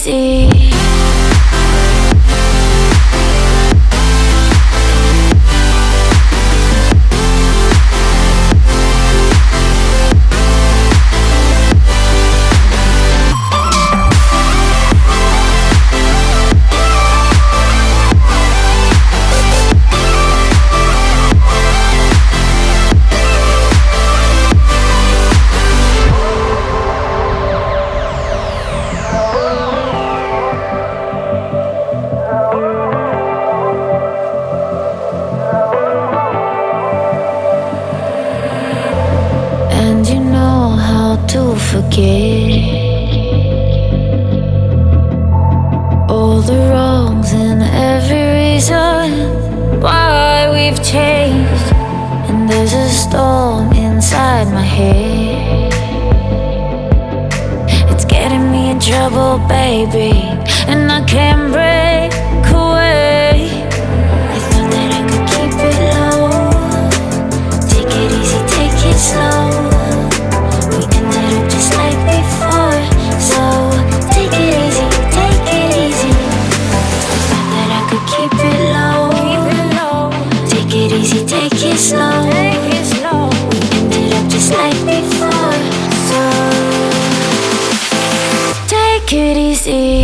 easy. Forget all the wrongs and every reason why we've changed. And there's a storm inside my head. It's getting me in trouble, baby, and I can't break away. I thought that I could keep it low. Take it easy, take it slow. Slow. We ended up just like before. So take it easy.